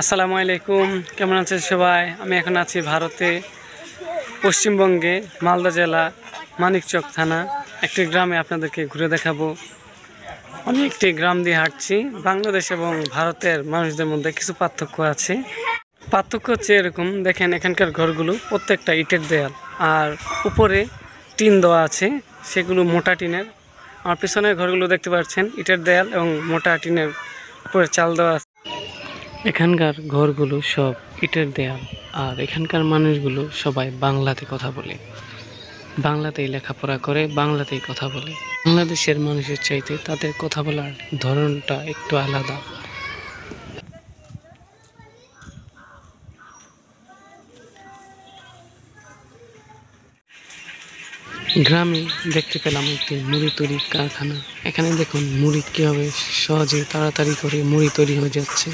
আসসালামু আলাইকুম, কেমন আছেন সবাই? আমি এখন আছি ভারতে, পশ্চিমবঙ্গে মালদা জেলা মানিকচক থানা একটি গ্রামে আপনাদেরকে ঘুরে দেখাবো। আমি একটি গ্রাম দিয়ে হাঁটছি। বাংলাদেশ এবং ভারতের মানুষদের মধ্যে কিছু পার্থক্য আছে। পার্থক্য হচ্ছে এরকম, দেখেন এখানকার ঘরগুলো প্রত্যেকটা ইটের দেয়াল, আর উপরে টিন দেওয়া আছে, সেগুলো মোটা টিনের। আমার পিছনের ঘরগুলো দেখতে পাচ্ছেন ইটের দেয়াল এবং মোটা টিনের উপরে চাল দেওয়া আছে। এখানকার ঘরগুলো সব ইটের দেয়াল, আর এখানকার মানুষগুলো সবাই বাংলাতে কথা বলে, বাংলাতেই লেখাপড়া করে, বাংলাতেই কথা বলে। বাংলাদেশের মানুষের চাইতে তাদের কথা বলার ধরনটা একটু আলাদা। গ্রামে দেখতে পেলাম একটি মুড়ি তৈরির কারখানা। এখানে দেখুন মুড়ি কীভাবে সহজে তাড়াতাড়ি করে মুড়ি তৈরি হয়ে যাচ্ছে।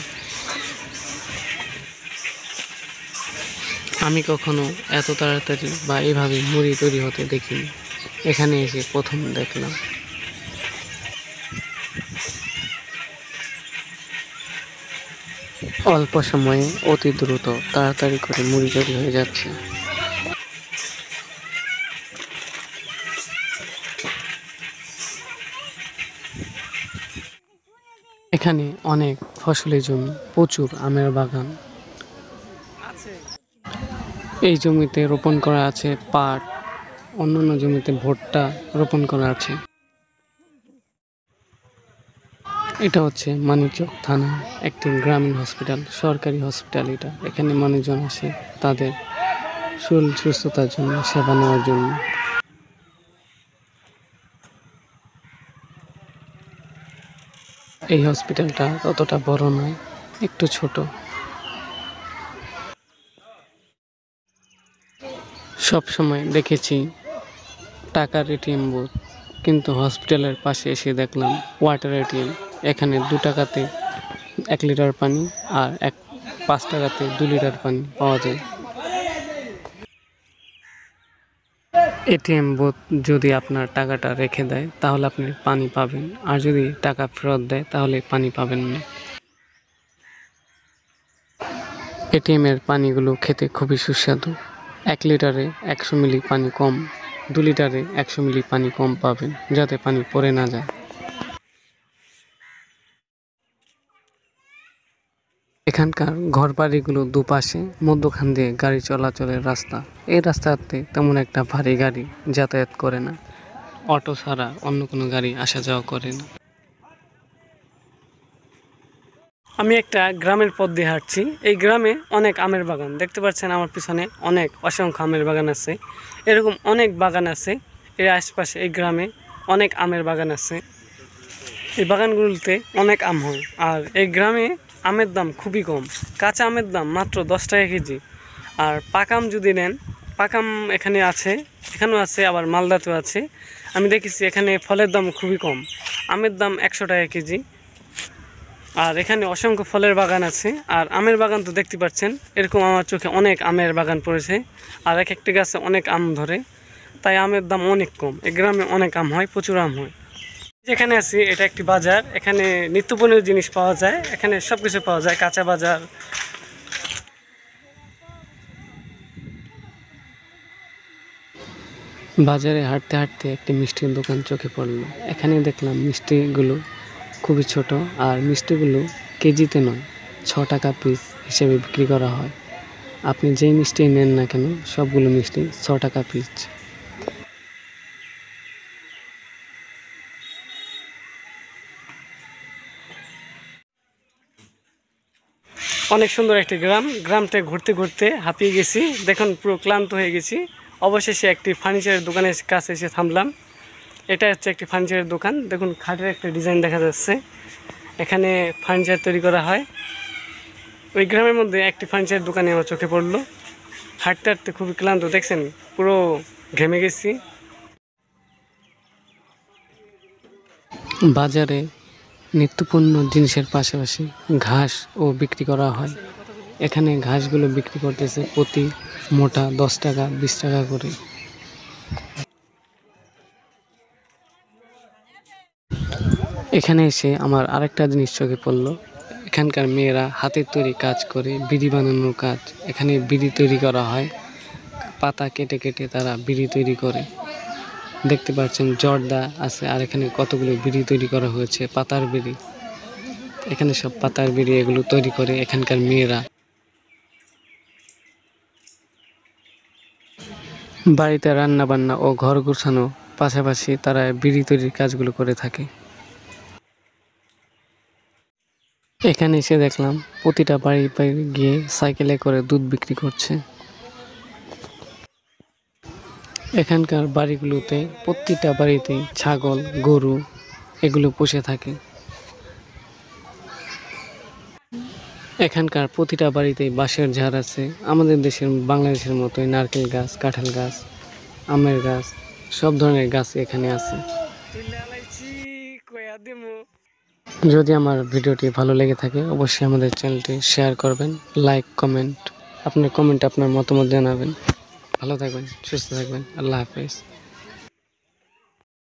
আমি কখনো এত তাড়াতাড়ি বা এভাবে মুড়ি তৈরি হতে দেখিনি, এখানে এসে প্রথম দেখলাম। অল্প সময়ে অতি দ্রুত তাড়াতাড়ি করে মুড়ি তৈরি হয়ে যাচ্ছে। এখানে অনেক ফসলি জমি, প্রচুর আমের বাগান। এই জমিতে রোপণ করা আছে পাট, অন্যান্য জমিতে ভুট্টা রোপণ করা আছে। এটা হচ্ছে মানিকচক থানা একটি গ্রামীণ হসপিটাল, সরকারি হসপিটাল এটা। এখানে মানুষজন আসে তাদের শরীর সুস্থতার জন্য, সেবা নেওয়ার জন্য। এই হসপিটালটা ততটা বড় নয়, একটু ছোট। সব সময় দেখেছি টাকার এটিএম বুথ, কিন্তু হসপিটালের পাশে এসে দেখলাম ওয়াটার এটিএম। এখানে 2 টাকাতে 1 লিটার পানি আর 5 টাকাতে 2 লিটার পানি পাওয়া যায়। এটিএম বুথ যদি আপনার টাকাটা রেখে দেয় তাহলে আপনি পানি পাবেন, আর যদি টাকা ফেরত দেয় তাহলে পানি পাবেন না। এটিএমের পানিগুলো খেতে খুবই সুস্বাদু। 1 লিটারে 100 মিলি পানি কম, 2 লিটারে 100 মিলি পানি কম পাবেন, যাতে পানি পড়ে না যায়। এখানকার ঘরবাড়িগুলো দুপাশে, মধ্যখান দিয়ে গাড়ি চলাচলের রাস্তা। এই রাস্তাতে তেমন একটা ভারী গাড়ি যাতায়াত করে না, অটো ছাড়া অন্য কোনো গাড়ি আসা যাওয়া করে না। আমি একটা গ্রামের পথ দিয়ে হাঁটছি। এই গ্রামে অনেক আমের বাগান দেখতে পাচ্ছেন, আমার পিছনে অনেক অসংখ্য আমের বাগান আছে। এরকম অনেক বাগান আছে এর আশপাশে। এই গ্রামে অনেক আমের বাগান আছে, এই বাগানগুলোতে অনেক আম হয়। আর এই গ্রামে আমের দাম খুবই কম, কাঁচা আমের দাম মাত্র 10 টাকা কেজি। আর পাকাম যদি নেন, পাকাম এখানে আছে, এখানেও আছে, আবার মালদাতেও আছে। আমি দেখেছি এখানে ফলের দাম খুবই কম, আমের দাম 100 টাকা কেজি। আর এখানে অসংখ্য ফলের বাগান আছে। আর আমের বাগান তো দেখতে পাচ্ছেন, এরকম আমার চোখে অনেক আমের বাগান পড়েছে, আর এক একটি গাছে অনেক আম ধরে, তাই আমের দাম অনেক কম। এই গ্রামে অনেক আম হয়, প্রচুর আম হয়। যেখানে আছি এটা একটি বাজার, এখানে নিত্যপণ্যের জিনিস পাওয়া যায়, এখানে সব কিছু পাওয়া যায়, কাঁচা বাজার। বাজারে হাঁটতে হাঁটতে একটি মিষ্টির দোকান চোখে পড়লো। এখানে দেখলাম মিষ্টিগুলো খুবই ছোট, আর মিষ্টিগুলো কেজিতে নয়, 6 টাকা পিস হিসেবে বিক্রি করা হয়। আপনি যেই মিষ্টি নেন না কেন, সবগুলো মিষ্টি 6 টাকা পিস। অনেক সুন্দর একটি গ্রাম, গ্রামটা ঘুরতে ঘুরতে হাঁপিয়ে গেছি, দেখুন পুরো ক্লান্ত হয়ে গেছি। অবশেষে একটি ফার্নিচারের দোকানের কাছে এসে থামলাম। এটা হচ্ছে একটি ফার্নিচারের দোকান, দেখুন খাটের একটা ডিজাইন দেখা যাচ্ছে, এখানে ফার্নিচার তৈরি করা হয়। ওই গ্রামের মধ্যে একটি ফার্নিচারের দোকানে আমার চোখে পড়লো। হাঁটতে হাঁটতে খুবই ক্লান্ত, দেখছেন পুরো ঘেমে গেছি। বাজারে নিত্যপণ্য জিনিসের পাশাপাশি ঘাসও বিক্রি করা হয়। এখানে ঘাসগুলো বিক্রি করতেছে প্রতি মোটা 10 টাকা 20 টাকা করে। এখানে এসে আমার আরেকটা জিনিস চোখে পড়লো, এখানকার মেয়েরা হাতের তৈরি কাজ করে, বিড়ি বানানোর কাজ। এখানে বিড়ি তৈরি করা হয়, পাতা কেটে কেটে তারা বিড়ি তৈরি করে। দেখতে পাচ্ছেন জর্দা আছে, আর এখানে কতগুলো বিড়ি তৈরি করা হয়েছে, পাতার বিড়ি। এখানে সব পাতার বিড়ি এগুলো তৈরি করে এখানকার মেয়েরা। বাড়িতে রান্না বান্না ও ঘর গোছানো পাশাপাশি তারা বিড়ি তৈরির কাজগুলো করে থাকে। এখানে এসে দেখলাম প্রতিটা বাড়ি বাড়ি গিয়ে সাইকেলে করে দুধ বিক্রি করছে। এখানকার বাড়িগুলোতে প্রতিটা বাড়িতেই ছাগল, গরু এগুলো পুষে থাকে। এখানকার প্রতিটা বাড়িতেই বাঁশের ঝাড় আছে। আমাদের দেশের বাংলাদেশের মতোই নারকেল গাছ, কাঁঠাল গাছ, আমের গাছ, সব ধরনের গাছ এখানে আছে। যদি আমার ভিডিওটি ভালো লেগে থাকে অবশ্যই আমাদের চ্যানেলটি শেয়ার করবেন, লাইক, কমেন্ট। আপনার কমেন্ট আপনার মতামত জানাবেন। ভালো থাকবেন, সুস্থ থাকবেন। আল্লাহ হাফেজ।